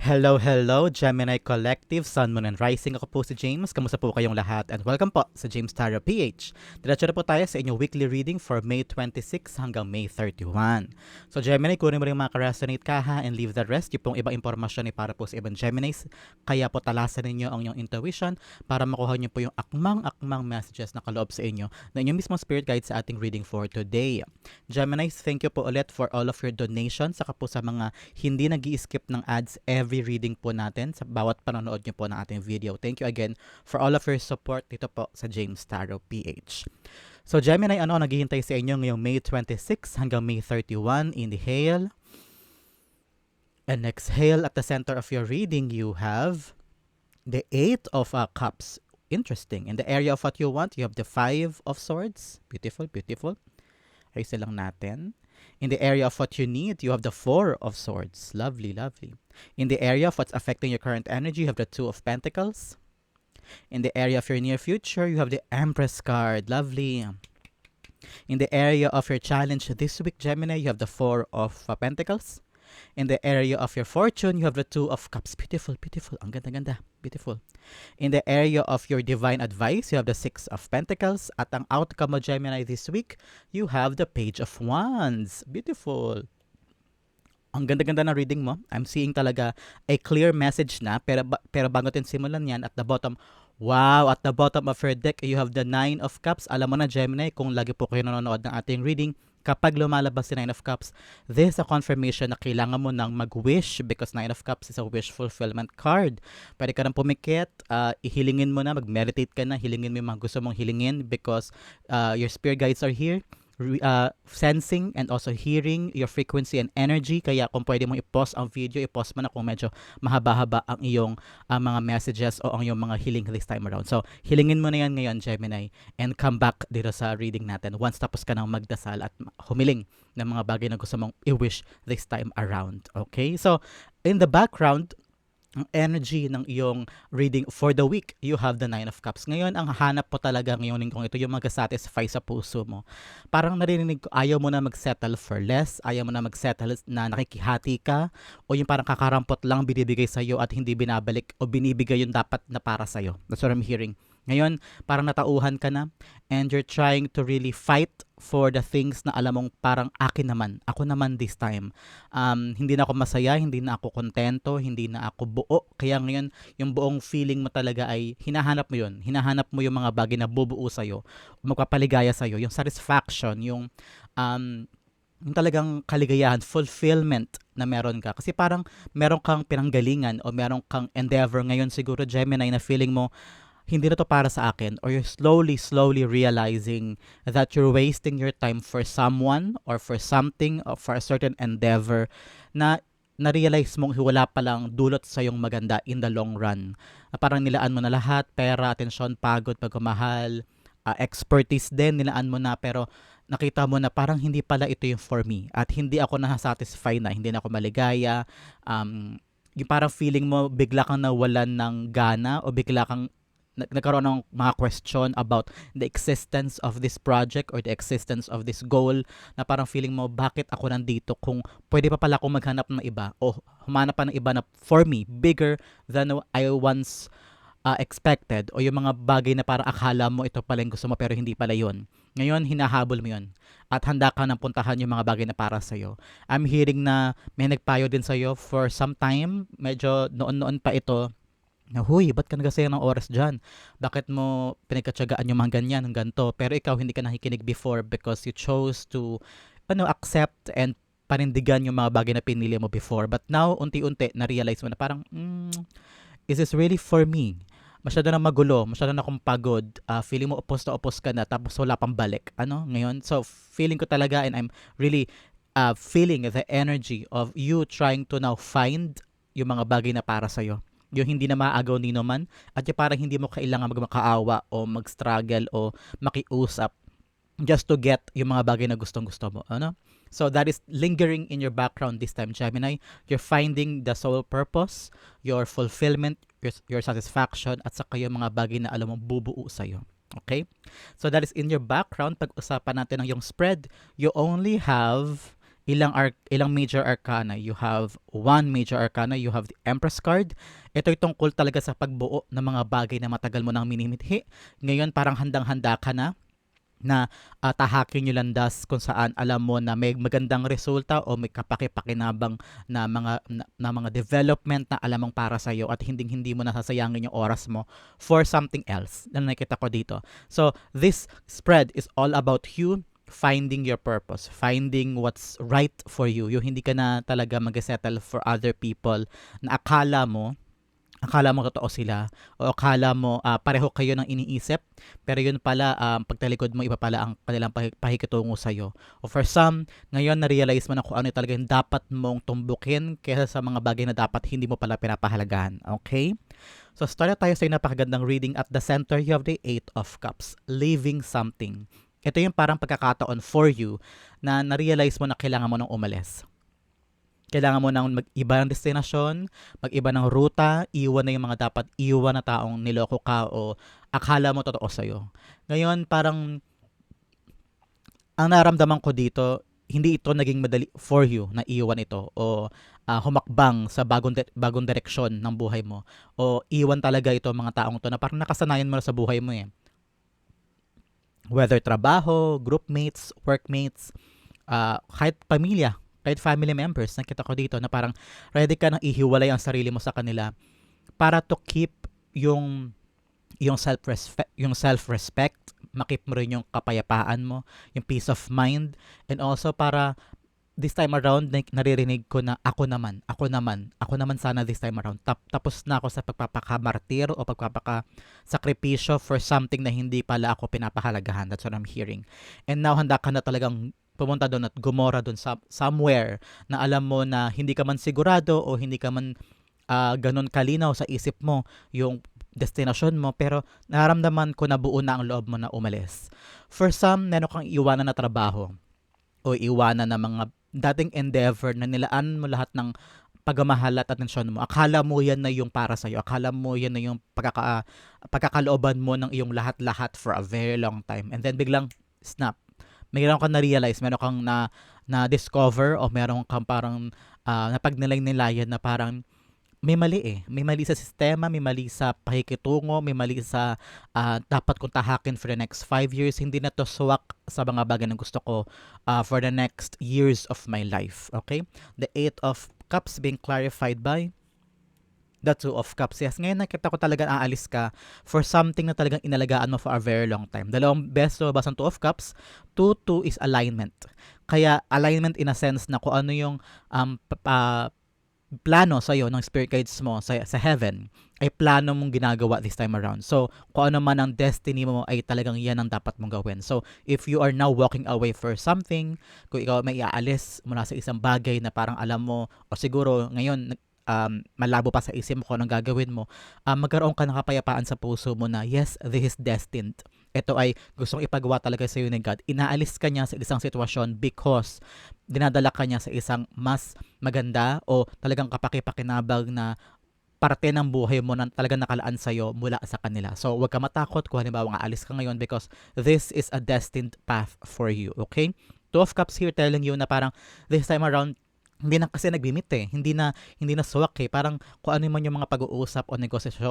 Hello, hello, Gemini Collective, Sun, Moon, and Rising. Ako po si James. Kamusta po kayong lahat? And welcome po sa James Tarot PH. Diretso na po tayo sa inyong weekly reading for May 26 hanggang May 31. So Gemini, kunin mo rin mga ka-resonate ka ha and leave the rest. Yung pong ibang impormasyon ay para po sa ibang Geminis. Kaya po talasan ninyo ang inyong intuition para makuha nyo po yung akmang messages na kaloob sa inyo na inyong mismong spirit guide sa ating reading for today. Geminis, thank you po ulit for all of your donations. Saka po sa mga hindi nag-i-skip ng ads every reading po natin sa bawat panonood nyo po ng ating video. Thank you again for all of your support dito po sa James Tarot PH. So Gemini, ano naghihintay sa inyo ngayong May 26 hanggang May 31? Inhale and exhale. At the center of your reading, you have the Eight of Cups. Interesting. In the area of what you want, you have the Five of Swords. Beautiful, beautiful. Ayos lang natin. In the area of what you need, you have the Four of Swords. Lovely, lovely. In the area of what's affecting your current energy, you have the Two of Pentacles. In the area of your near future, you have the Empress card. Lovely. In the area of your challenge this week, Gemini, you have the Four of Pentacles. In the area of your fortune, you have the Two of Cups. Beautiful, beautiful. Ang ganda-ganda. Beautiful. In the area of your divine advice, you have the Six of Pentacles. At ang outcome mo, Gemini, this week, you have the Page of Wands. Beautiful. Ang ganda-ganda ng reading mo. I'm seeing talaga a clear message na. Pero bago natin simulan yan, at the bottom, wow, at the bottom of your deck, you have the Nine of Cups. Alam mo na, Gemini, kung lagi po kayo nanonood ng ating reading, kapag lumalabas si Nine of Cups, this is a confirmation na kailangan mo nang mag-wish because Nine of Cups is a wish fulfillment card. Pwede ka nang pumikit, ihilingin mo na, mag-meditate ka na, hilingin mo yung mga gusto mong hilingin because your spirit guides are here. Sensing and also hearing your frequency and energy. Kaya kung pwede mong i-pause ang video, i-pause mo na kung medyo mahaba-haba ang iyong mga messages o ang iyong mga healing this time around. So, hilingin mo na yan ngayon, Gemini, and come back dito sa reading natin once tapos ka nang magdasal at humiling ng mga bagay na gusto mong i-wish this time around. Okay? So, in the background, ang energy ng iyong reading for the week, you have the Nine of Cups. Ngayon, ang hanap po talaga ngayon kung ito yung mag-satisfy sa puso mo. Parang narinig ko, ayaw mo na mag-settle for less, ayaw mo na mag-settle na nakikihati ka, o yung parang kakarampot lang binibigay sa'yo at hindi binabalik o binibigay yung dapat na para sa'yo. That's what I'm hearing. Ngayon, parang natauhan ka na and you're trying to really fight for the things na alam mong parang akin naman, ako naman this time. Hindi na ako masaya, hindi na ako kontento, hindi na ako buo. Kaya ngayon, yung buong feeling mo talaga ay hinahanap mo yun. Hinahanap mo yung mga bagay na bubuo sa'yo, magpapaligaya sa'yo, yung satisfaction, yung talagang kaligayahan, fulfillment na meron ka. Kasi parang meron kang pinanggalingan o meron kang endeavor ngayon siguro, Gemini, na feeling mo, hindi na to para sa akin, or you're slowly realizing that you're wasting your time for someone or for something or for a certain endeavor na na-realize mong wala palang dulot sa yung maganda in the long run. Parang nilaan mo na lahat, pera, atensyon, pagod, pagmamahal, expertise din, nilaan mo na, pero nakita mo na parang hindi pala ito yung for me at hindi ako na-satisfy na, hindi na ako maligaya. Yung parang feeling mo bigla kang nawalan ng gana o bigla kang nagkaroon ng mga question about the existence of this project or the existence of this goal na parang feeling mo, bakit ako nandito kung pwede pa pala akong maghanap ng iba o humanap pa ng iba na for me, bigger than I once expected, o yung mga bagay na parang akala mo ito pala yung gusto mo pero hindi pala yun. Ngayon, hinahabol mo yun at handa ka nang puntahan yung mga bagay na para sa'yo. I'm hearing na may nagpayo din sa'yo for some time, medyo noon-noon pa ito, na, huy, ba't ka nagasayang ng oras dyan? Bakit mo pinagkatsagaan yung mga ganyan, ng ganito? Pero ikaw, hindi ka nakikinig before because you chose to accept and panindigan yung mga bagay na pinili mo before. But now, unti-unti, na-realize mo na parang, is this really for me? Masyado na magulo, masyado na akong pagod, feeling mo upos na upos ka na, tapos wala pang balik. Ngayon? So, feeling ko talaga, and I'm really feeling the energy of you trying to now find yung mga bagay na para sa'yo, yung hindi na maagaw ni naman at yung parang hindi mo kailangan magmakaawa o mag-struggle o makiusap just to get yung mga bagay na gustong-gusto mo. So that is lingering in your background this time, Gemini. You're finding the soul purpose, your fulfillment, your satisfaction, at saka yung mga bagay na alam mong bubuo sa'yo. Okay? So that is in your background. Pag-usapan natin ng yung spread, you only have ilang major arcana. You have one major arcana, you have the Empress card. Ito'y tungkol talaga sa pagbuo ng mga bagay na matagal mo nang minimithi. Ngayon parang handang-handa ka na tahakin yung landas kung saan alam mo na may magandang resulta o may kapaki-pakinabang na mga development na alam mong para sa iyo at hindi mo nasasayangin yung oras mo for something else na nakita ko dito. So this spread is all about you finding your purpose, finding what's right for you. Yung hindi ka na talaga mag-settle for other people na akala mo totoo sila o akala mo pareho kayo ng iniisip, pero yun pala pagtalikod mo iba pala ang kanilang pahikitungo sa'yo. O for some, ngayon na-realize mo na kung ano talaga yung dapat mong tumbukin kaysa sa mga bagay na dapat hindi mo pala pinapahalagahan. Okay? So start tayo sa napakagandang reading. At the center you have the Eight of Cups, leaving something. Ito yung parang pagkakataon for you na na-realize mo na kailangan mo nang umalis. Kailangan mo nang mag-iba ng destinasyon, mag-iba ng ruta, iwan na yung mga dapat iwan na taong niloko ka o akala mo totoo sa'yo. Ngayon, parang ang naramdaman ko dito, hindi ito naging madali for you na iwan ito o humakbang sa bagong direksyon ng buhay mo o iwan talaga ito mga taong to na parang nakasanayan mo na sa buhay mo eh. Whether trabaho, groupmates, workmates, kahit pamilya, kahit family members, nakita ko dito na parang ready ka nang ihiwalay ang sarili mo sa kanila para to keep yung self-respect, makip mo rin yung kapayapaan mo, yung peace of mind, and also para this time around naririnig ko na ako naman sana this time around. Tapos na ako sa pagpapakamartir o pagpapakasakripisyo for something na hindi pala ako pinapahalagahan. That's what I'm hearing. And now handa ka na talagang pumunta doon at gumora doon somewhere na alam mo na hindi ka man sigurado o hindi ka man ganun kalinaw sa isip mo yung destinasyon mo, pero nararamdaman ko na buo na ang loob mo na umalis. For some, meron kang iwanan na trabaho o iwanan na mga dating endeavor na nilaan mo lahat ng pagmamahal at atensyon mo. Akala mo yan na yung para sa'yo. Akala mo yan na yung pagkakalooban mo ng iyong lahat-lahat for a very long time. And then biglang, snap. Mayroon kang na-realize, meron kang na-discover o meron kang parang napagnilay-nilayan na parang may mali eh. May mali sa sistema, may mali sa pakikitungo, may mali sa dapat kong tahakin for the next 5 years. Hindi na to swak sa mga bagay na gusto ko for the next years of my life. Okay? The Eight of Cups being clarified by the Two of Cups. Yes, ngayon nakita ko talaga aalis ka for something na talagang inalagaan mo for a very long time. Dalawang best lumabas ng Two of Cups. 2 is alignment. Kaya alignment in a sense na kung ano yung plano sa'yo ng spirit guides mo sa heaven ay plano mong ginagawa this time around. So, kung ano man ang destiny mo ay talagang yan ang dapat mong gawin. So, if you are now walking away for something, kung ikaw may iaalis mula sa isang bagay na parang alam mo, o siguro ngayon malabo pa sa isip mo kung anong gagawin mo, magkaroon ka ng kapayapaan sa puso mo na yes, this is destined. Ito ay gustong ipagawa talaga sa iyo ni God. Inaalis ka niya sa isang sitwasyon because dinadala ka niya sa isang mas maganda o talagang kapaki-pakinabang na parte ng buhay mo na talagang nakalaan sa'yo mula sa kanila. So, huwag ka matakot kung halimbawa aalis ka ngayon because this is a destined path for you. Okay? Two of Cups here telling you na parang this time around hindi na kasi nagbimit eh. Hindi na swak eh. Parang kung ano man yung mga pag-uusap o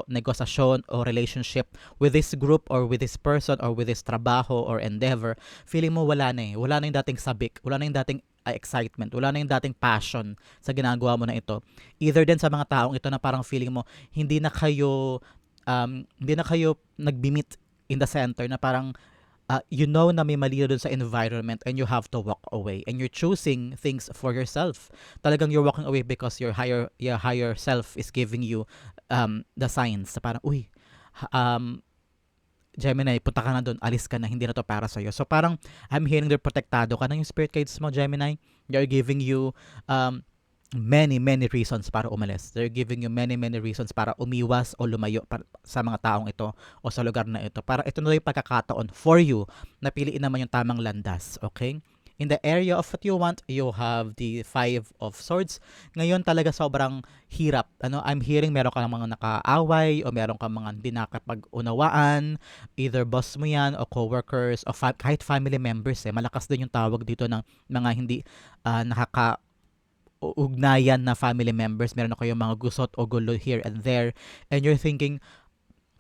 negosasyon o relationship with this group or with this person or with this trabaho or endeavor, feeling mo wala na eh. Wala na yung dating sabik. Wala na yung dating excitement. Wala na yung dating passion sa ginagawa mo na ito. Either din sa mga taong ito na parang feeling mo hindi na kayo nagbimit in the center na parang you know na may mali doon sa environment and you have to walk away and you're choosing things for yourself. Talagang you're walking away because your higher self is giving you the signs na parang Gemini, punta ka na doon, alis ka na, hindi na to para sa'yo. So parang I'm hearing they're protektado ka na yung spirit guides mo, Gemini. They're giving you many reasons para umalis. They're giving you many reasons para umiwas o lumayo sa mga taong ito o sa lugar na ito. Para ito na yung pagkakataon for you na piliin naman yung tamang landas. Okay? In the area of what you want, you have the Five of Swords. Ngayon talaga sobrang hirap. I'm hearing meron ka ng mga nakaaway o meron ka mga hindi nakapag-unawaan. Either boss mo yan o coworkers o kahit family members. Malakas din yung tawag dito ng mga hindi nakaka ugnayan na family members. Meron na kayong mga gusot o gulo here and there. And you're thinking,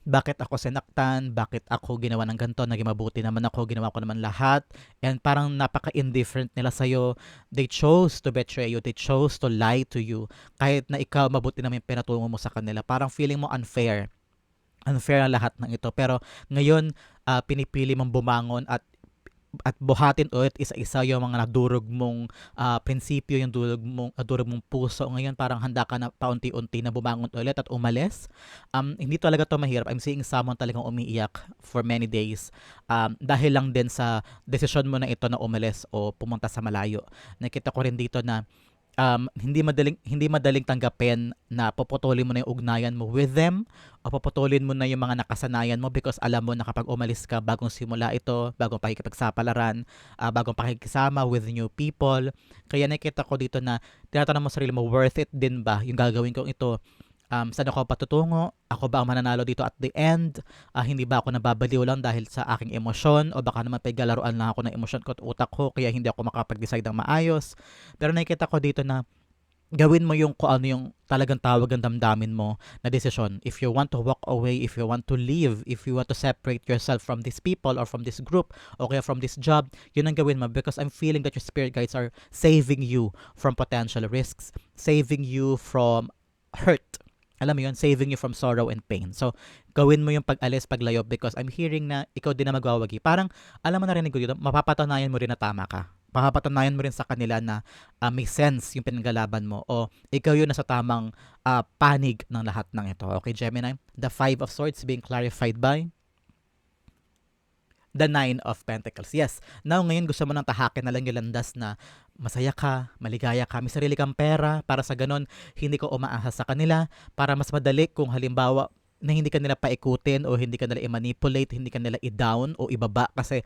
bakit ako sinaktan? Bakit ako ginawa ng ganito? Naging mabuti naman ako, ginawa ko naman lahat. And parang napaka-indifferent nila sa'yo. They chose to betray you. They chose to lie to you. Kahit na ikaw, mabuti naman yung pinatungo mo sa kanila. Parang feeling mo unfair. Unfair ang lahat ng ito. Pero ngayon, pinipili mong bumangon at buhatin ulit isa-isa yung mga nadurog mong prinsipyo, yung durog mong puso. Ngayon parang handa ka na paunti-unti na bumangon ulit at umalis. Hindi talaga to mahirap. I'm seeing someone talagang umiiyak for many days dahil lang din sa desisyon mo na ito na umalis o pumunta sa malayo. Nakita ko rin dito na hindi madaling tanggapin na puputulin mo na yung ugnayan mo with them o puputulin mo na yung mga nakasanayan mo because alam mo na kapag umalis ka bagong simula ito, bagong pakikipagsapalaran, bagong pakikisama with new people. Kaya nakita ko dito na tinatanong mo sarili mo, worth it din ba yung gagawin kong ito? Saan ako patutungo? Ako ba ang mananalo dito at the end? Hindi ba ako nababaliw lang dahil sa aking emosyon? O baka naman paglalaroan lang ako ng emosyon ko at utak ko kaya hindi ako makapag-decide ng maayos? Pero nakikita ko dito na gawin mo yung kung ano yung talagang tawag ang damdamin mo na desisyon. If you want to walk away, if you want to leave, if you want to separate yourself from these people or from this group o kaya from this job, yun ang gawin mo because I'm feeling that your spirit guides are saving you from potential risks, saving you from hurt. Alam mo yun, saving you from sorrow and pain. So, gawin mo yung pag-alis, paglayo because I'm hearing na ikaw din na magwawagi. Parang, alam mo narinig ko dito, mapapatunayan mo rin na tama ka. Mapapatunayan mo rin sa kanila na may sense yung pinaggalaban mo o ikaw yun nasa tamang panig ng lahat ng ito. Okay, Gemini? The Five of Swords being clarified by the Nine of Pentacles. Yes, now ngayon gusto mo nang tahakin na lang yung landas na masaya ka, maligaya ka, may sarili kang pera para sa ganon hindi ko umaasa sa kanila para mas madali kung halimbawa na hindi ka nila paikutin o hindi ka nila i-manipulate, hindi ka nila i-down o ibaba kasi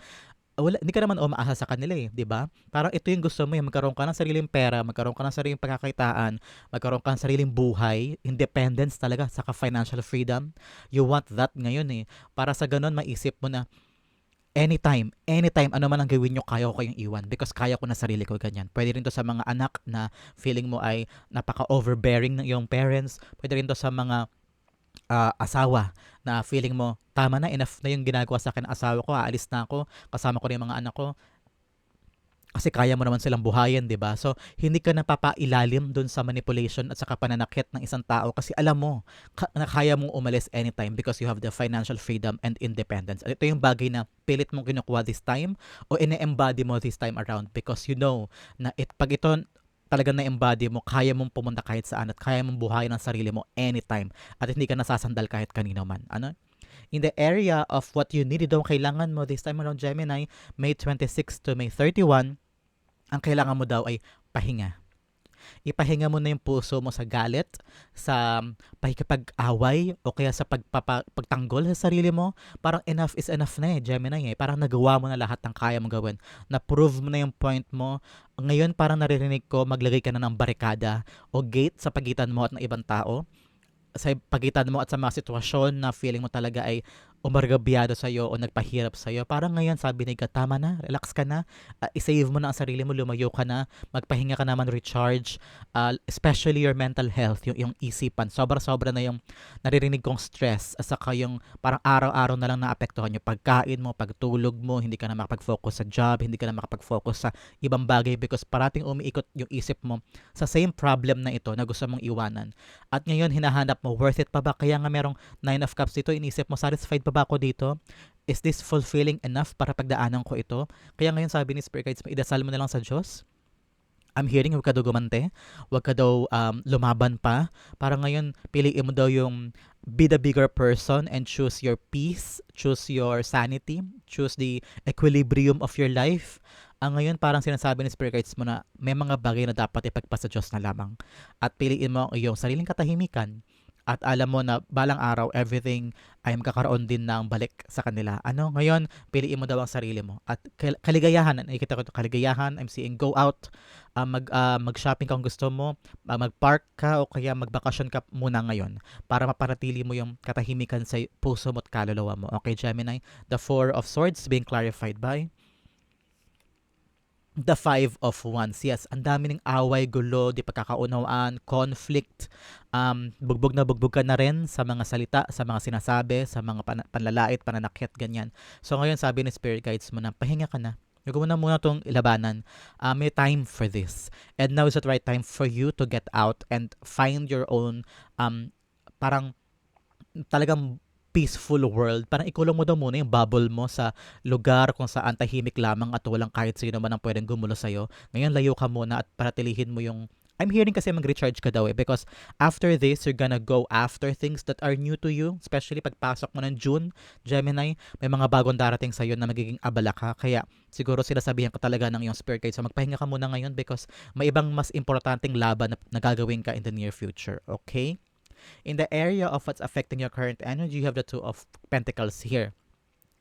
hindi ka naman umaasa sa kanila di ba? Parang ito yung gusto mo magkaroon ka ng sariling pera, magkaroon ka ng sariling pagkakaitaan, magkaroon ka ng sariling buhay, independence talaga, saka financial freedom. You want that ngayon para sa ganon maisip mo na anytime, ano man ang gawin nyo, kaya ko kayong iwan because kaya ko na sarili ko ganyan. Pwede rin to sa mga anak na feeling mo ay napaka-overbearing ng iyong parents. Pwede rin to sa mga asawa na feeling mo, tama na, enough na yung ginagawa sa akin ng asawa ko, aalis na ako, kasama ko rin yung mga anak ko. Kasi kaya mo naman silang buhayin, di ba? So, hindi ka napapailalim dun sa manipulation at saka pananakit ng isang tao kasi alam mo na kaya mong umalis anytime because you have the financial freedom and independence. At ito yung bagay na pilit mong kinukuha this time o ine-embody mo this time around because you know na pag ito talagang na-embody mo, kaya mong pumunta kahit saan at kaya mong buhayin ang sarili mo anytime at hindi ka nasasandal kahit kanino man. Ano? In the area of what you need, daw kailangan mo this time around, Gemini, May 26 to May 31, ang kailangan mo daw ay pahinga. Ipahinga mo na yung puso mo sa galit, sa pakikipag-away, o kaya sa pagtanggol sa sarili mo. Parang enough is enough na Gemini Parang nagawa mo na lahat ng kaya mong gawin. Na-prove mo na yung point mo. Ngayon parang naririnig ko, maglagay ka na ng barikada o gate sa pagitan mo at ng ibang tao. Sa pagitan mo at sa mga sitwasyon na feeling mo talaga ay umargabyado sa'yo o nagpahirap sa'yo. Parang ngayon sabi ni God, tama na, relax ka na, isave mo na ang sarili mo, lumayo ka na, magpahinga ka naman, recharge, especially your mental health, yung isipan. Sobra-sobra na yung naririnig kong stress at saka yung parang araw-araw na lang naapektuhan yung pagkain mo, pagtulog mo, hindi ka na makapag-focus sa job, hindi ka na makapag-focus sa ibang bagay because parating umiikot yung isip mo sa same problem na ito na gusto mong iwanan. At ngayon hinahanap mo, worth it pa ba? Kaya nga merong 9 of Cups dito, inisip mo, satisfied pa ba ako dito? Is this fulfilling enough para pagdaanan ko ito? Kaya ngayon sabi ni Spirit Guides, idasal mo na lang sa Diyos. I'm hearing, huwag ka daw gumante, huwag ka daw lumaban pa. Para ngayon, piliin mo daw yung be the bigger person and choose your peace, choose your sanity, choose the equilibrium of your life. Ngayon, parang sinasabi ni Spirit Guides mo na may mga bagay na dapat ipagpasa Diyos na lamang. At piliin mo ang iyong sariling katahimikan at alam mo na balang araw everything ay magkakaroon din ng balik sa kanila. Ngayon, piliin mo daw ang sarili mo. At kaligayahan, nakikita ko ito, kaligayahan, I'm seeing go out, mag-shopping kung gusto mo, mag-park ka o kaya magbakasyon ka muna ngayon para mapanatili mo yung katahimikan sa puso mo at kaluluwa mo. Okay, Gemini? The Four of Swords being clarified by the Five of Wands. Yes, ang dami ng away, gulo, di pagkakaunawaan, conflict, bugbog na bugbog ka na rin sa mga salita, sa mga sinasabi, sa mga panlalait, pananakit, ganyan. So ngayon sabi ni Spirit Guides mo na, pahinga ka na. Huwag mo na muna itong ilabanan. May time for this. And now is the right time for you to get out and find your own, parang talagang peaceful world. Parang ikulong mo daw muna yung bubble mo sa lugar kung saan tahimik lamang at walang kahit sino man ang pwedeng gumulo sa'yo. Ngayon, layo ka muna at paratilihin mo yung I'm hearing kasi mag-recharge ka daw because after this, you're gonna go after things that are new to you, especially pagpasok mo ng June, Gemini, may mga bagong darating sa'yo na magiging abala ka. Kaya siguro sila sabihan ka talaga ng iyong spirit guide. So magpahinga ka muna ngayon because may ibang mas importanteng laban na gagawin ka in the near future. Okay? In the area of what's affecting your current energy, you have the Two of Pentacles here.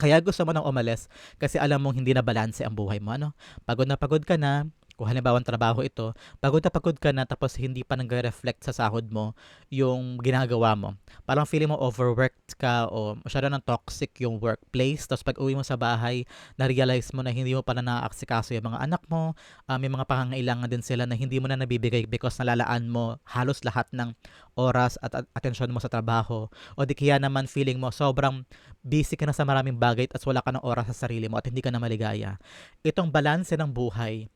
Kaya gusto mo nang umalis kasi alam mong hindi na balanse ang buhay mo. Pagod na pagod ka na, kung halimbawa ang trabaho ito, pagod na pagod ka na tapos hindi pa nag-reflect sa sahod mo yung ginagawa mo. Parang feeling mo overworked ka o masyado ng toxic yung workplace. Tapos pag uwi mo sa bahay, na-realize mo na hindi mo pa na naaksikaso yung mga anak mo. May mga pangangailangan din sila na hindi mo na nabibigay because nalalaan mo halos lahat ng oras at atensyon mo sa trabaho. O di kaya naman feeling mo sobrang busy ka na sa maraming bagay at wala ka ng oras sa sarili mo at hindi ka na maligaya. Itong balanse ng buhay,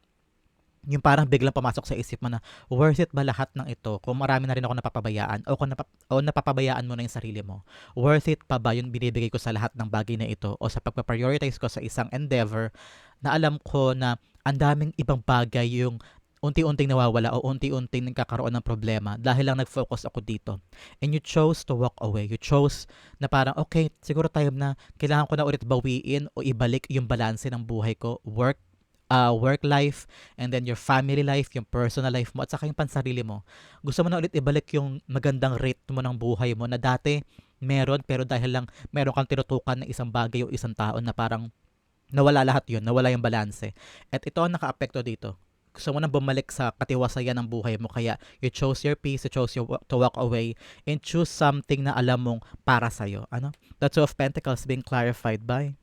yung parang biglang pumasok sa isip mo na worth it ba lahat ng ito kung marami na rin ako napapabayaan o kung napapabayaan mo na yung sarili mo. Worth it pa ba yung binibigay ko sa lahat ng bagay na ito o sa pagpaprioritize ko sa isang endeavor na alam ko na ang daming ibang bagay yung unti-unting nawawala o unti-unting nagkakaroon ng problema dahil lang nag-focus ako dito. And you chose to walk away. You chose na parang, okay, siguro time na kailangan ko na ulit bawiin o ibalik yung balanse ng buhay ko, work life, and then your family life, yung personal life mo, at saka yung pansarili mo. Gusto mo na ulit ibalik yung magandang rate mo ng buhay mo na dati meron, pero dahil lang meron kang tinutukan ng isang bagay o isang tao na parang nawala lahat yun, nawala yung balanse. At ito ang naka-apekto dito. Gusto mo na bumalik sa katiwasayan ng buhay mo, kaya you chose your peace, you chose to walk away, and choose something na alam mong para sa'yo. The Two of Pentacles being clarified by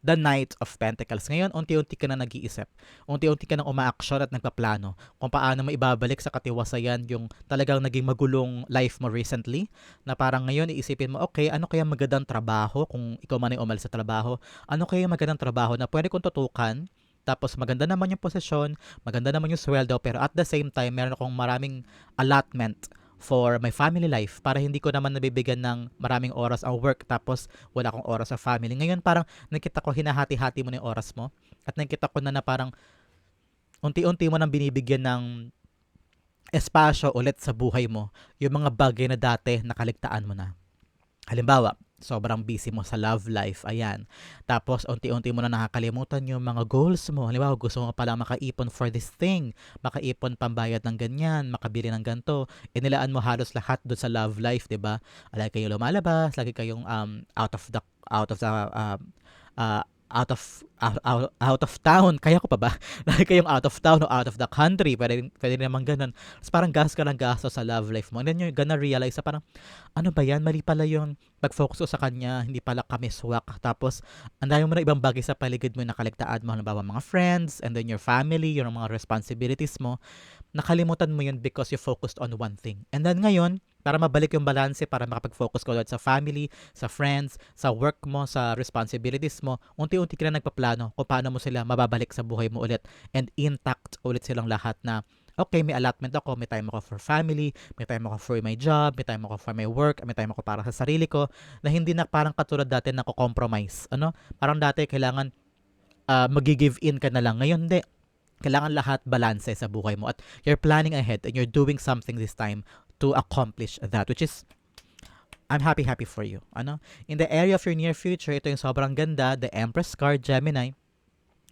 the Knight of Pentacles. Ngayon, unti-unti ka na nag-iisip. Unti-unti ka na umaaksyon at nagpaplano kung paano mo ibabalik sa katiwasayan yung talagang naging magulong life mo recently. Na parang ngayon, iisipin mo, okay, ano kaya magandang trabaho kung ikaw man ay umalis sa trabaho? Ano kaya magandang trabaho na pwede kong tutukan? Tapos maganda naman yung posisyon, maganda naman yung sweldo, pero at the same time, meron akong maraming allotment for my family life para hindi ko naman nabibigyan ng maraming oras ang work tapos wala akong oras sa family. Ngayon parang nakita ko hinahati-hati mo na yung oras mo at nakita ko na parang unti-unti mo nang binibigyan ng espasyo ulit sa buhay mo yung mga bagay na dati nakaligtaan mo na. Halimbawa, sobrang busy mo sa love life, ayan. Tapos, unti-unti mo na nakakalimutan yung mga goals mo. Halimbawa, gusto mo pala makaipon for this thing, makaipon pambayad ng ganyan, makabili ng ganito. Inilaan mo halos lahat doon sa love life, 'di ba? Lagi kayong lumalabas, lagi kayong out of the uh, uh, out of town. Kaya ko pa ba? Lagi kayong out of town o out of the country. Pwede naman ganun. Tapos parang gas ka lang gasto sa love life mo. And then you're gonna realize na parang, ano ba yan? Mali pala yung pag-focus ko sa kanya. Hindi pala kami swak. Tapos, ang dami mo na ibang bagay sa paligid mo na nakaligtaan mo. Halimbawa, mga friends, and then your family, yung mga responsibilities mo. Nakalimutan mo yun because you focused on one thing. And then ngayon, para mabalik yung balanse, para makapag-focus ka ulit sa family, sa friends, sa work mo, sa responsibilities mo, unti-unti ka na nagpaplano kung paano mo sila mababalik sa buhay mo ulit and intact ulit silang lahat na okay, may allotment ako, may time ako for family, may time ako for my job, may time ako for my work, may time ako para sa sarili ko, na hindi na parang katulad dati na ko-compromise. Parang dati kailangan mag-give in ka na lang. Ngayon, hindi. Kailangan lahat balanse sa buhay mo at you're planning ahead and you're doing something this time to accomplish that, which is I'm happy for you. In the area of your near future, ito yung sobrang ganda, the Empress card, Gemini.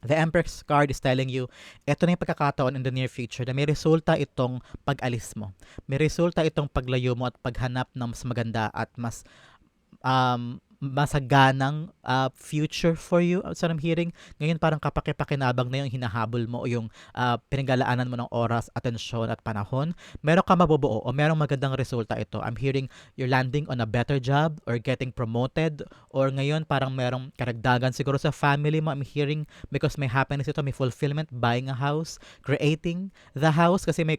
The Empress card is telling you, eto na yung pagkakataon in the near future na may resulta itong pag-alis mo. May resulta itong paglayo mo at paghanap ng mas maganda at mas masaganang future for you. So I'm hearing, ngayon parang kapaki-pakinabang na yung hinahabol mo o yung pinaglalaanan mo ng oras, atensyon at panahon. Meron ka mabubuo o merong magandang resulta ito. I'm hearing you're landing on a better job or getting promoted or ngayon parang merong karagdagan siguro sa family mo. I'm hearing because may happiness ito, may fulfillment, buying a house, creating the house kasi may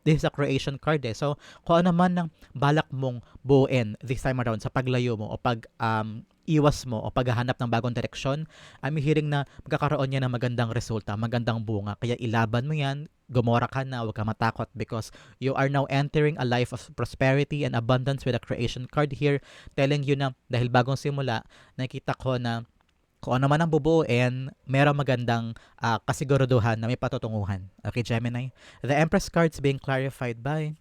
this is a creation card eh. So, kung ano man ng balak mong buuin this time around sa paglayo mo o pag iwas mo o paghahanap ng bagong direksyon, I'm hearing na magkakaroon niya ng magandang resulta, magandang bunga. Kaya ilaban mo yan, gumora ka na, huwag ka matakot because you are now entering a life of prosperity and abundance with a creation card here telling you na dahil bagong simula, nakita ko na kung ano man ang bubuuin, merong magandang kasiguraduhan na may patutunguhan. Okay, Gemini? The Empress card's being clarified by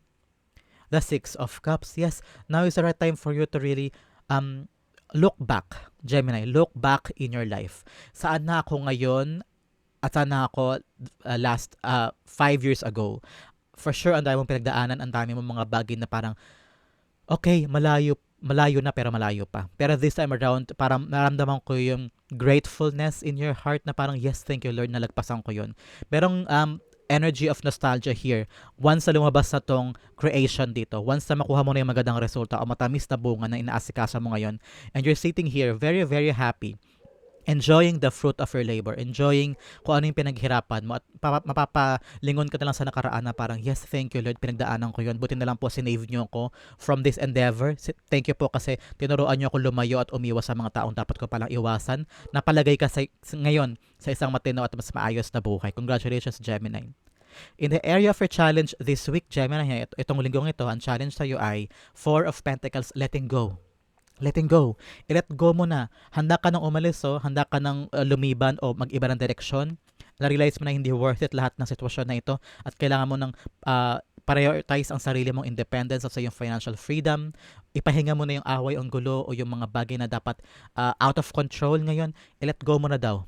the Six of Cups. Yes, now is the right time for you to really look back, Gemini. Look back in your life. Saan na ako ngayon at saan na ako last 5 years ago? For sure, ang dami mong pinagdaanan, ang dami mong mga bagay na parang okay, malayo na pero malayo pa. Pero this time around, parang naramdaman ko yung gratefulness in your heart na parang, yes, thank you Lord, nalagpasan ko yun. Merong energy of nostalgia here. Once na lumabas na tong creation dito, once na makuha mo na yung magandang resulta o matamis na bunga na inaasikasa mo ngayon, and you're sitting here very, very happy, enjoying the fruit of your labor, enjoying kung ano yung pinaghirapan mo at mapapalingon ka na lang sa nakaraan na parang, yes, thank you Lord, pinagdaanan ko yun. Buti na lang po sinave nyo ako from this endeavor. Thank you po kasi tinuruan nyo ako lumayo at umiwas sa mga taong dapat ko palang iwasan. Napalagay ka ngayon sa isang matino at mas maayos na buhay. Congratulations, Gemini. In the area of your challenge this week, Gemini, itong linggong ito, ang challenge sa'yo ay Four of Pentacles, letting go. Letting go. I-let go mo na. Handa ka nang umalis, handa ka nang lumiban o mag-iba ng direksyon. Na-realize mo na hindi worth it lahat ng sitwasyon na ito at kailangan mo nang prioritize ang sarili mong independence at sa iyong financial freedom. Ipahinga mo na yung away, ang gulo o yung mga bagay na dapat out of control ngayon. I-let go mo na daw.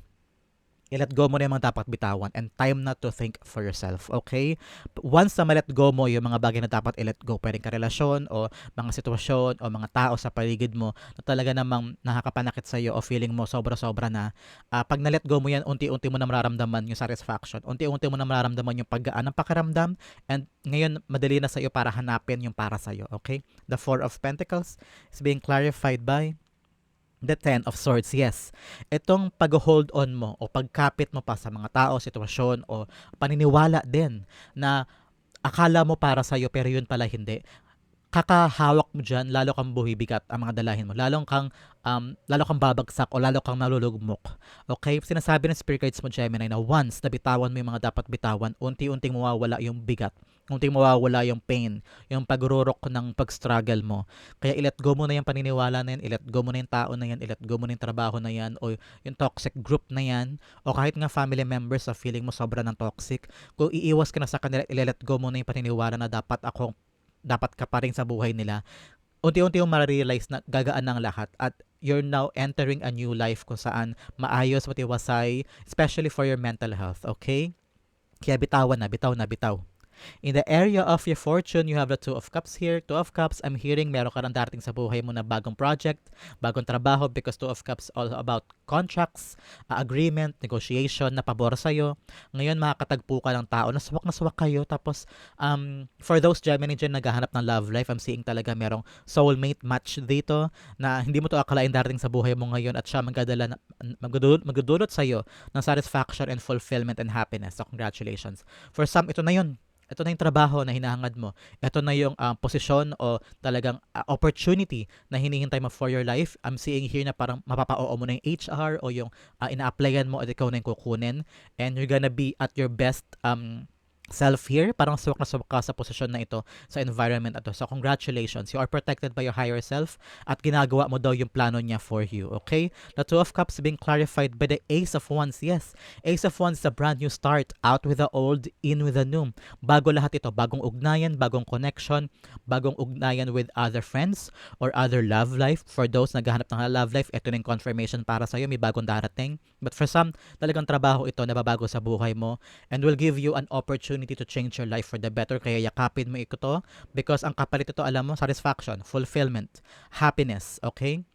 I-let go mo na yung mga dapat bitawan and time na to think for yourself, okay? Once na ma-let go mo yung mga bagay na dapat i-let go, pwedeng karelasyon o mga sitwasyon o mga tao sa paligid mo na talaga namang nakakapanakit sa'yo o feeling mo sobra-sobra na, pag na-let go mo yan, unti-unti mo na mararamdaman yung satisfaction, unti-unti mo na mararamdaman yung paggaan ng pakiramdam, and ngayon, madali na sa'yo para hanapin yung para sa'yo, okay? The Four of Pentacles is being clarified by the Ten of Swords, yes. Itong pag-hold on mo o pagkapit mo pa sa mga tao, sitwasyon o paniniwala din na akala mo para sa'yo pero yun pala hindi. Kakahawak mo dyan, lalo kang buhibigat ang mga dalahin mo. Lalo kang babagsak o lalo kang nalulugmok. Okay? Sinasabi ng spirit guides mo, Gemini, na once na bitawan mo yung mga dapat bitawan, unti-unting mawawala yung bigat. Unti-unting mawawala yung pain, yung pagrurok ng pag-struggle mo. Kaya i-let go mo na yung paniniwala na yan, i-let go mo na yung tao na yan, i-let go mo na yung trabaho na yan, o yung toxic group na yan, o kahit nga family members sa feeling mo sobra ng toxic. Kung iiwas ka na sa kanila, i-let go mo na yung paniniwala na dapat ka pa rin sa buhay nila, unti-unti yung ma-realize na gagaan ng lahat at you're now entering a new life kung saan maayos, matiwasay, especially for your mental health, okay? Kaya bitaw na. In the area of your fortune, you have the Two of Cups here. Two of Cups, I'm hearing meron ka nang darating sa buhay mo na bagong project, bagong trabaho because Two of Cups all about contracts, agreement, negotiation na pabor sa'yo. Ngayon, makakatagpo ka ng tao na swak kayo. Tapos, for those Gemini dyan naghahanap ng love life, I'm seeing talaga merong soulmate match dito na hindi mo to akalain darating sa buhay mo ngayon at siya magdudulot sa'yo ng satisfaction and fulfillment and happiness. So, congratulations. For some, ito na yun. Ito na yung trabaho na hinahangad mo. Ito na yung posisyon o talagang opportunity na hinihintay mo for your life. I'm seeing here na parang mapapa-oo mo na yung HR o yung ina-applyan mo at ikaw na yung kukunin. And you're gonna be at your best self-here, parang suwak na suwak ka sa posisyon na ito, sa environment na ito. So, congratulations. You are protected by your higher self at ginagawa mo daw yung plano niya for you. Okay? The Two of Cups being clarified by the Ace of Wands. Yes, Ace of Wands is a brand new start. Out with the old, in with the new. Bago lahat ito. Bagong ugnayan, bagong connection, bagong ugnayan with other friends or other love life. For those naghahanap ng love life, ito na yung confirmation para sa'yo. May bagong darating. But for some, talagang trabaho ito na babago sa buhay mo and will give you an opportunity to change your life for the better. Kaya yakapin mo ito because ang kapalit ito, alam mo, satisfaction, fulfillment, happiness. Okay?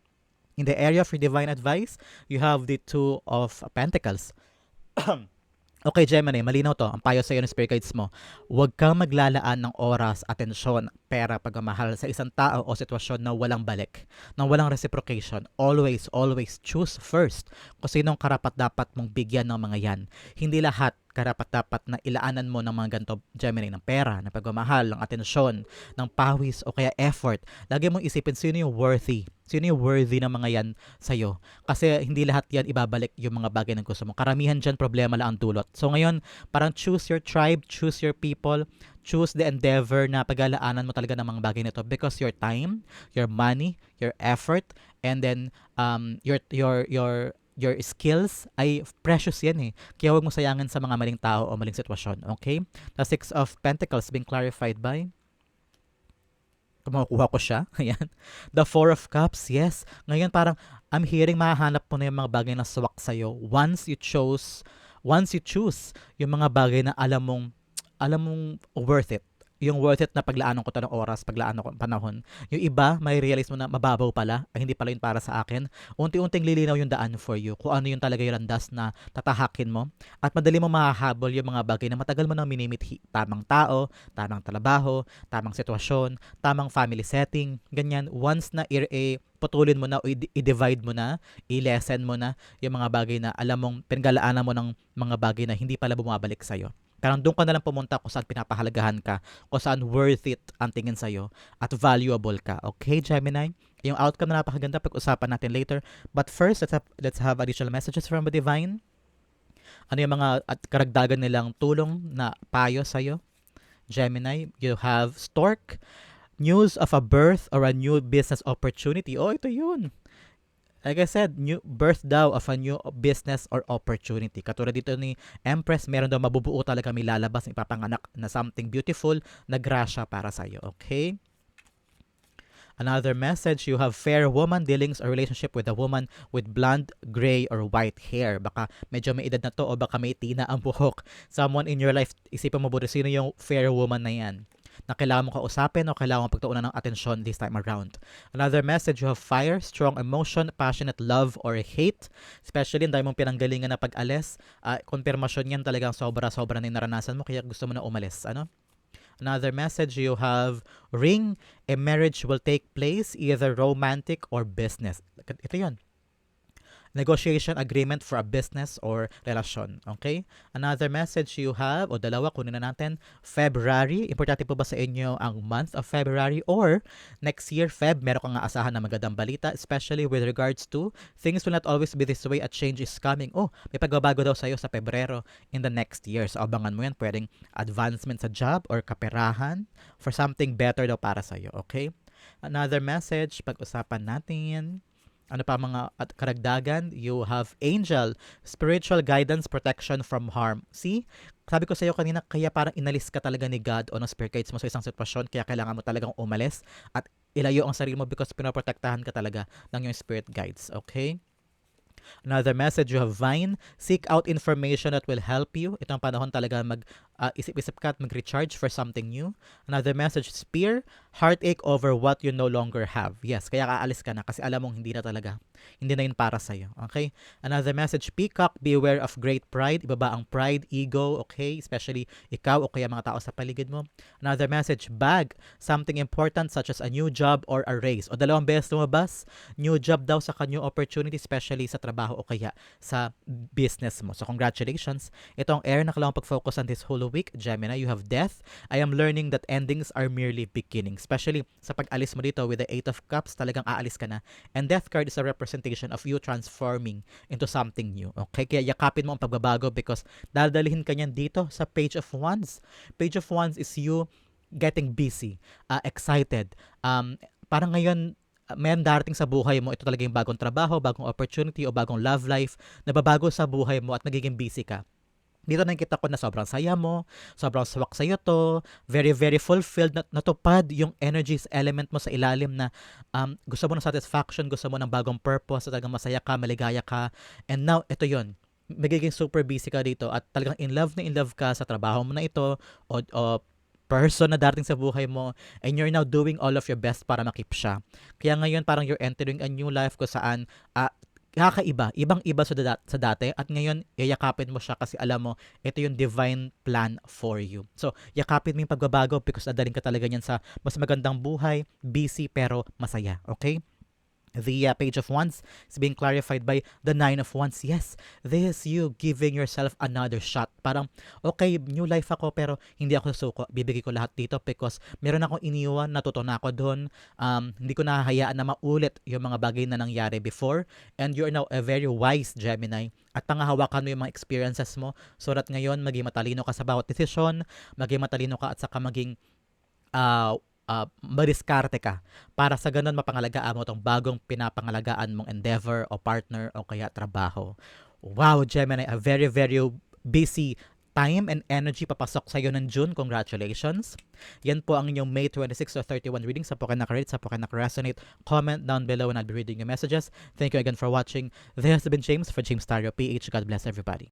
In the area of your divine advice, you have the Two of Pentacles. Okay, Gemini, malinaw to. Ang payo sa iyo ng spirit guides mo, huwag kang maglalaan ng oras, atensyon, pera, pagmamahal sa isang tao o sitwasyon na walang balik, na walang reciprocation. Always, always choose first kung sinong karapat-dapat mong bigyan ng mga yan. Hindi lahat karapat-dapat na ilaanan mo ng mga ganito, Gemini, ng pera, ng pagmamahal, ng atensyon, ng pawis o kaya effort. Lagi mong isipin sino yung worthy. Sino yung worthy ng mga yan sa'yo. Kasi hindi lahat yan ibabalik yung mga bagay na gusto mo. Karamihan dyan problema lang ang dulot. So ngayon, parang choose your tribe, choose your people, choose the endeavor na pag-alaanan mo talaga ng mga bagay nito because your time, your money, your effort, and then your skills ay precious yan eh. Kaya huwag mo sayangin sa mga maling tao o maling sitwasyon. Okay? The Six of Pentacles being clarified by kumukuha ko siya. Ayan. The Four of Cups, yes. Ngayon parang I'm hearing mahahanap mo na yung mga bagay na swak sa'yo once you choose yung mga bagay na alam mong worth it. Yung worth it na paglaanan ko to ng oras, paglaanan ko ng panahon. Yung iba, may realize mo na mababaw pala, ay hindi pala yun para sa akin. Unti-unting lilinaw yung daan for you, kung ano yung talaga yung landas na tatahakin mo. At madali mo mahahabol yung mga bagay na matagal mo nang minimithi. Tamang tao, tamang trabaho, tamang sitwasyon, tamang family setting, ganyan. Once na putulin mo na o i-divide mo na, i-lessen mo na yung mga bagay na alam mong pinaglalaanan mo ng mga bagay na hindi pala bumabalik sa'yo. Parang doon ka na lang pumunta kung saan pinapahalagahan ka, kung saan worth it ang tingin sa'yo at valuable ka. Okay, Gemini? Yung outcome na napakaganda, pag-usapan natin later. But first, let's have additional messages from the Divine. Ano yung mga karagdagan nilang tulong na payo sa'yo? Gemini, you have Stork. News of a birth or a new business opportunity. Oh, ito yun. Like I said, new birth daw of a new business or opportunity. Katulad dito ni Empress, meron daw mabubuo talaga, may lalabas, ipapanganak na something beautiful na grasya para sa'yo. Okay? Another message, you have fair woman dealings or relationship with a woman with blonde, gray, or white hair. Baka medyo may edad na to o baka may tina ang buhok. Someone in your life, isipin mo buti sino yung fair woman na yan na kailangan mo kausapin o kailangan mo pagtuunan ng atensyon this time around. Another message, you have fire, strong emotion, passionate love or hate. Especially, ang dahil mong pinanggalingan na pag-alis. Konfirmasyon yan talagang sobra-sobra na yung naranasan mo kaya gusto mo na umalis. Ano? Another message, you have ring, a marriage will take place, either romantic or business. Ito yun. Negotiation agreement for a business or relasyon. Okay? Another message you have, o dalawa, kunin na natin, February. Importante po ba sa inyo ang month of February or next year, Feb, meron kang aasahan na magandang balita, especially with regards to things will not always be this way at change is coming. Oh, may pagbabago daw sa'yo sa Pebrero in the next year. So, abangan mo yan. Pwedeng advancement sa job or kaperahan for something better daw para sa'yo. Okay? Another message, pag-usapan natin. Ano pa mga karagdagan? You have angel, spiritual guidance, protection from harm. See? Sabi ko sa iyo kanina, kaya parang inalis ka talaga ni God o ng spirit guides mo sa isang sitwasyon, kaya kailangan mo talagang umalis at ilayo ang sarili mo because pinoprotektahan ka talaga ng yung spirit guides. Okay? Another message, you have vine, seek out information that will help you. Itong panahon talaga isip-isip ka at mag-recharge for something new. Another message, spear, heartache over what you no longer have. Yes, kaya kaalis ka na kasi alam mong hindi na yun para sa'yo. Okay? Another message, peacock, beware of great pride. Ibaba ang pride, ego, okay? Especially ikaw o kaya mga tao sa paligid mo. Another message, bag, something important such as a new job or a raise. O dalawang beses lumabas, new job daw sa new opportunity, especially sa trabaho o kaya sa business mo. So congratulations. Ito ang air na kailangan pag-focus on this whole week. Gemini, you have death. I am learning that endings are merely beginnings. Especially sa pag-alis mo dito with the 8 of Cups, talagang aalis ka na. And death card is a representation representation of you transforming into something new. Okay? Kaya yakapin mo ang pagbabago because dadalhin ka niyan dito sa Page of Wands. Page of Wands is you getting busy, excited. Parang ngayon, meron darating sa buhay mo, ito talaga yung bagong trabaho, bagong opportunity, o bagong love life, na babago sa buhay mo at nagiging busy ka. Dito nakikita ko na sobrang saya mo, sobrang swak sa'yo to, very, very fulfilled, natupad yung energies element mo sa ilalim na gusto mo ng satisfaction, gusto mo ng bagong purpose, talagang masaya ka, maligaya ka. And now, ito yon, magiging super busy ka dito at talagang in love ka sa trabaho mo na ito o person na darating sa buhay mo, and you're now doing all of your best para makip siya. Kaya ngayon parang you're entering a new life kung saan kakaiba, ibang-iba sa dati, at ngayon yayakapin mo siya kasi alam mo ito yung divine plan for you. So, yakapin mo yung pagbabago because dadaling ka talaga niyan sa mas magandang buhay, busy pero masaya. Okay? The Page of Wands is being clarified by the Nine of Wands. Yes, this is you giving yourself another shot. Parang, okay, new life ako pero hindi ako susuko. Bibigay ko lahat dito because meron akong iniwan, natuto na ako doon. Hindi ko nahahayaan na maulit yung mga bagay na nangyari before. And you're now a very wise Gemini. At pangahawakan mo yung mga experiences mo so that ngayon maging matalino ka sa bawat desisyon, maging matalino ka at saka maging madiskarte ka para sa ganun mapangalagaan mo itong bagong pinapangalagaan mong endeavor o partner o kaya trabaho. Wow, Gemini, a very, very busy time and energy papasok sa iyo ng June. Congratulations. Yan po ang inyong May 26 to 31 reading. Sa po kayo nakarate, sa po kayo nakaresonate, comment down below and I'll be reading your messages. Thank you again for watching. This has been James for James Tarot PH. God bless everybody.